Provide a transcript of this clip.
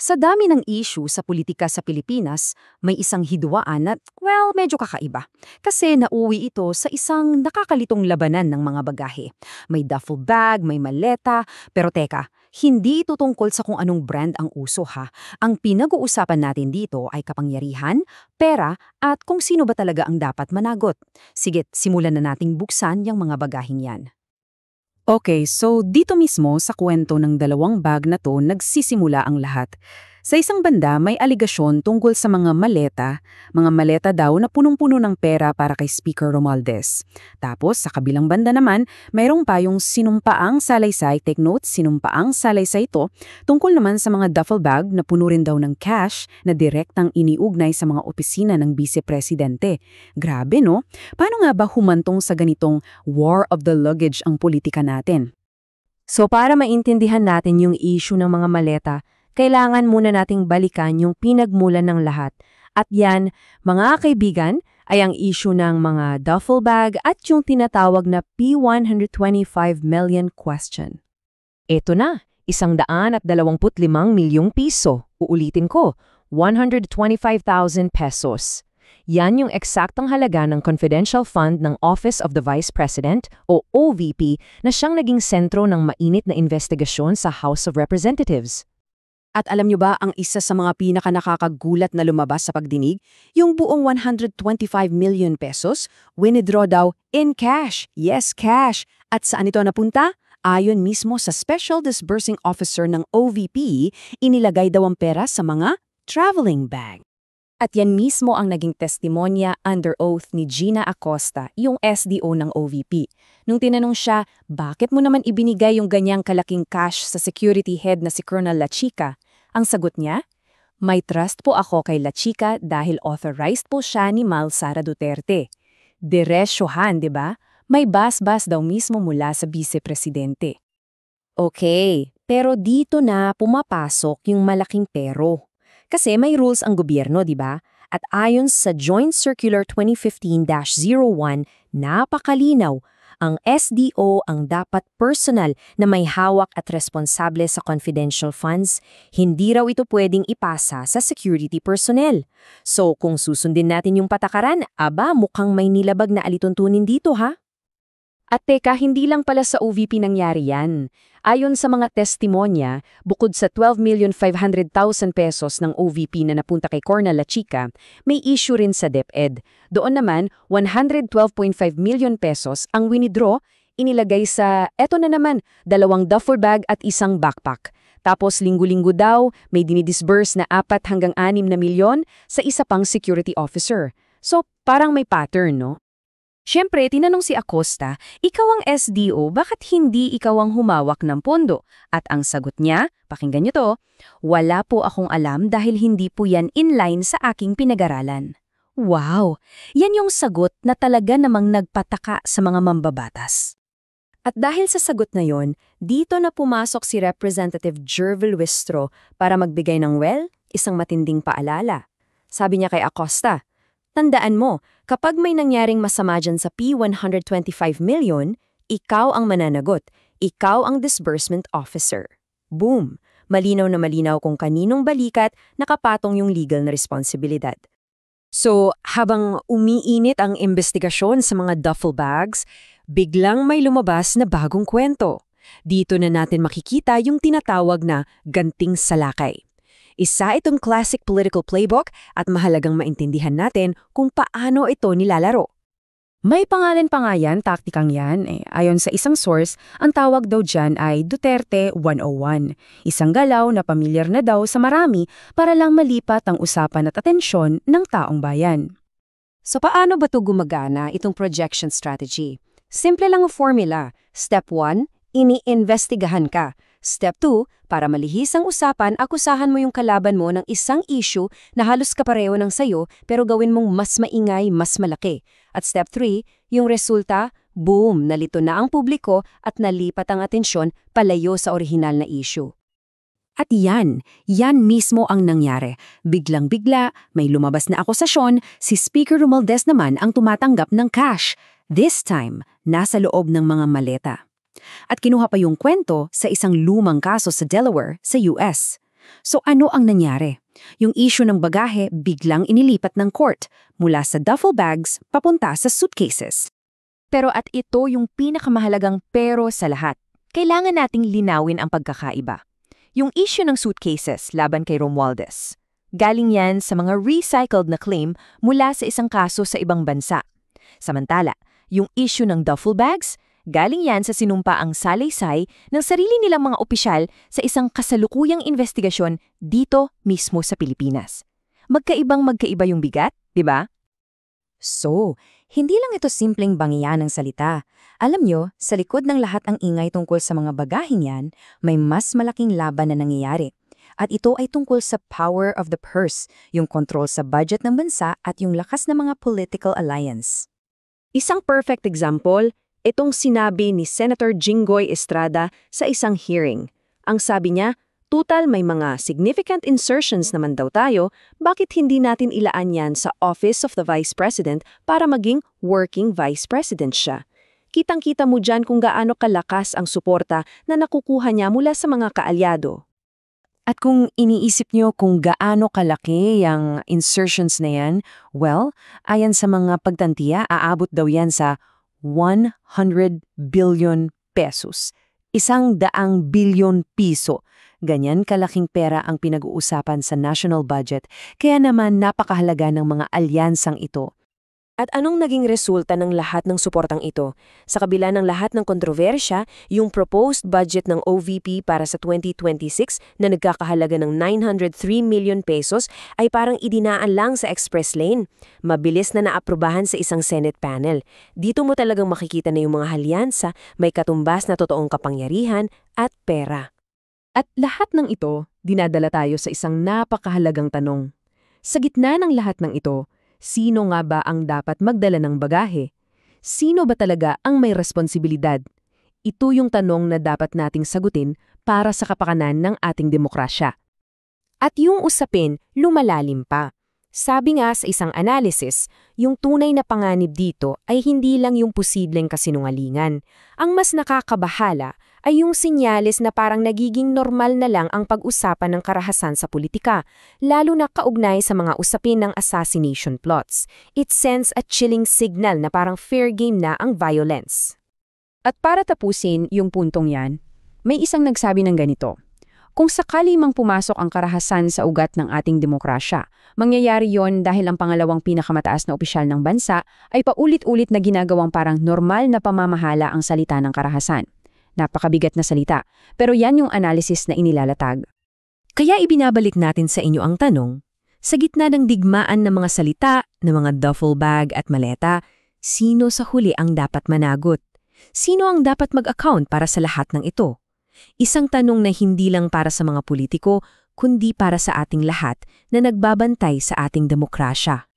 Sa dami ng issue sa politika sa Pilipinas, may isang hidwaan at, medyo kakaiba. Kasi nauwi ito sa isang nakakalitong labanan ng mga bagahe. May duffel bag, may maleta, pero teka, hindi ito tungkol sa kung anong brand ang uso ha. Ang pinag-uusapan natin dito ay kapangyarihan, pera, at kung sino ba talaga ang dapat managot. Sige, simulan na nating buksan yung mga bagaheng yan. Okay, so dito mismo sa kwento ng dalawang bag na to nagsisimula ang lahat. Sa isang banda may aligasyon tungkol sa mga maleta daw na punong-puno ng pera para kay Speaker Romualdez. Tapos sa kabilang banda naman, mayroong pa yung sinumpaang salaysay, take note, sinumpaang salaysay ito, tungkol naman sa mga duffel bag na puno rin daw ng cash na direktang iniugnay sa mga opisina ng Vice Presidente. Grabe no? Paano nga ba humantong sa ganitong war of the luggage ang politika natin? So para maintindihan natin yung issue ng mga maleta, kailangan muna nating balikan yung pinagmulan ng lahat. At yan, mga kaibigan, ay ang issue ng mga duffel bag at yung tinatawag na P125 million question. Ito na, 125 milyong piso. Uulitin ko, 125,000 pesos. Yan yung eksaktang halaga ng confidential fund ng Office of the Vice President o OVP na siyang naging sentro ng mainit na investigasyon sa House of Representatives. At alam nyo ba ang isa sa mga pinaka-nakakagulat na lumabas sa pagdinig? Yung buong 125 million pesos, winidraw daw in cash. Yes, cash. At saan ito napunta? Ayon mismo sa Special Disbursing Officer ng OVP, inilagay daw ang pera sa mga traveling bag. At yan mismo ang naging testimonya under oath ni Gina Acosta, yung SDO ng OVP. Nung tinanong siya, bakit mo naman ibinigay yung ganyang kalaking cash sa security head na si Colonel La Chica? Ang sagot niya, may trust po ako kay La Chica dahil authorized po siya ni Mal Sara Duterte. Diresyohan, di ba? May bas-bas daw mismo mula sa Vice Presidente. Okay, pero dito na pumapasok yung malaking pero. Kasi may rules ang gobyerno, di ba? At ayon sa Joint Circular 2015-01, napakalinaw, ang SDO ang dapat personal na may hawak at responsable sa confidential funds, hindi raw ito pwedeng ipasa sa security personnel. So kung susundin natin yung patakaran, mukhang may nilabag na alituntunin dito ha? At teka, hindi lang pala sa OVP nangyari yan. Ayon sa mga testimonya, bukod sa 12,500,000 pesos ng OVP na napunta kay Colonel La Chica, may issue rin sa DepEd. Doon naman, 112.5 million pesos ang winidraw, inilagay sa, eto na naman, 2 duffel bag at 1 backpack. Tapos linggo-linggo daw, may dinidisburse na 4 hanggang 6 na milyon sa isa pang security officer. So, parang may pattern, no? Siyempre, tinanong si Acosta, ikaw ang SDO, bakit hindi ikaw ang humawak ng pondo? At ang sagot niya, pakinggan niyo to, wala po akong alam dahil hindi po yan inline sa aking pinag-aralan. Wow! Yan yung sagot na talaga namang nagpataka sa mga mambabatas. At dahil sa sagot na yon, dito na pumasok si Representative Jervil Wistro para magbigay ng isang matinding paalala. Sabi niya kay Acosta, tandaan mo, kapag may nangyaring masama dyan sa P125 million, ikaw ang mananagot, ikaw ang disbursement officer. Boom! Malinaw na malinaw kung kaninong balikat nakapatong yung legal na responsibilidad. So, habang umiinit ang investigasyon sa mga duffel bags, biglang may lumabas na bagong kwento. Dito na natin makikita yung tinatawag na ganting salakay. Isa itong classic political playbook at mahalagang maintindihan natin kung paano ito nilalaro. May pangalan pa nga yan, taktikang yan. Ayon sa isang source, ang tawag daw dyan ay Duterte 101. Isang galaw na pamilyar na daw sa marami para lang malipat ang usapan at atensyon ng taong bayan. So paano ba ito gumagana itong projection strategy? Simple lang ang formula. Step 1, ini-investigahan ka. Step 2, para malihis ang usapan, akusahan mo yung kalaban mo ng isang issue na halos kapareho ng sayo pero gawin mong mas maingay, mas malaki. At step 3, yung resulta, boom, nalito na ang publiko at nalipat ang atensyon palayo sa orihinal na issue. At yan mismo ang nangyari. Biglang-bigla, may lumabas na akusasyon, si Speaker Romualdez naman ang tumatanggap ng cash. This time, nasa loob ng mga maleta. At kinuha pa yung kwento sa isang lumang kaso sa Delaware, sa US. So ano ang nangyari? Yung issue ng bagahe biglang inilipat ng court mula sa duffel bags papunta sa suitcases. Pero at ito yung pinakamahalagang pero sa lahat. Kailangan nating linawin ang pagkakaiba. Yung issue ng suitcases laban kay Romualdez. Galing yan sa mga recycled na claim mula sa isang kaso sa ibang bansa. Samantala, yung issue ng duffel bags, galing yan sa sinumpaang salaysay ng sarili nilang mga opisyal sa isang kasalukuyang investigasyon dito mismo sa Pilipinas. Magkaibang-magkaiba yung bigat, di ba? So, hindi lang ito simpleng bangiyan ng salita. Alam nyo, sa likod ng lahat ng ingay tungkol sa mga bagaheng yan, may mas malaking laban na nangyayari. At ito ay tungkol sa power of the purse, yung control sa budget ng bansa at yung lakas ng mga political alliance. Isang perfect example, itong sinabi ni Senator Jinggoy Estrada sa isang hearing. Ang sabi niya, total may mga significant insertions naman daw tayo, bakit hindi natin ilaan yan sa Office of the Vice President para maging working Vice President siya? Kitang-kita mo dyan kung gaano kalakas ang suporta na nakukuha niya mula sa mga kaalyado. At kung iniisip nyo kung gaano kalaki ang insertions na yan, well, ayan sa mga pagtantiya, aabot daw yan sa 100 billion pesos. 100 bilyon piso. Ganyan kalaking pera ang pinag-uusapan sa national budget, kaya naman napakahalaga ng mga alyansang ito. At anong naging resulta ng lahat ng suportang ito? Sa kabila ng lahat ng kontrobersya, yung proposed budget ng OVP para sa 2026 na nagkakahalaga ng 903 million pesos ay parang idinaan lang sa express lane. Mabilis na naaprubahan sa isang Senate panel. Dito mo talagang makikita na yung mga alyansa, may katumbas na totoong kapangyarihan at pera. At lahat ng ito, dinadala tayo sa isang napakahalagang tanong. Sa gitna ng lahat ng ito, sino nga ba ang dapat magdala ng bagahe? Sino ba talaga ang may responsibilidad? Ito yung tanong na dapat nating sagutin para sa kapakanan ng ating demokrasya. At yung usapin, lumalalim pa. Sabi nga sa isang analysis, yung tunay na panganib dito ay hindi lang yung posibleng kasinungalingan. Ang mas nakakabahala ay yung senyales na parang nagiging normal na lang ang pag-usapan ng karahasan sa politika, lalo na kaugnay sa mga usapin ng assassination plots. It sends a chilling signal na parang fair game na ang violence. At para tapusin yung puntong yan, may isang nagsabi ng ganito. Kung sakali mang pumasok ang karahasan sa ugat ng ating demokrasya, mangyayari yon dahil ang pangalawang pinakamataas na opisyal ng bansa ay paulit-ulit na ginagawang parang normal na pamamahala ang salita ng karahasan. Napakabigat na salita, pero yan yung analysis na inilalatag. Kaya ibinabalik natin sa inyo ang tanong, sa gitna ng digmaan ng mga salita, ng mga duffel bag at maleta, sino sa huli ang dapat managot? Sino ang dapat mag-account para sa lahat ng ito? Isang tanong na hindi lang para sa mga politiko, kundi para sa ating lahat na nagbabantay sa ating demokrasya.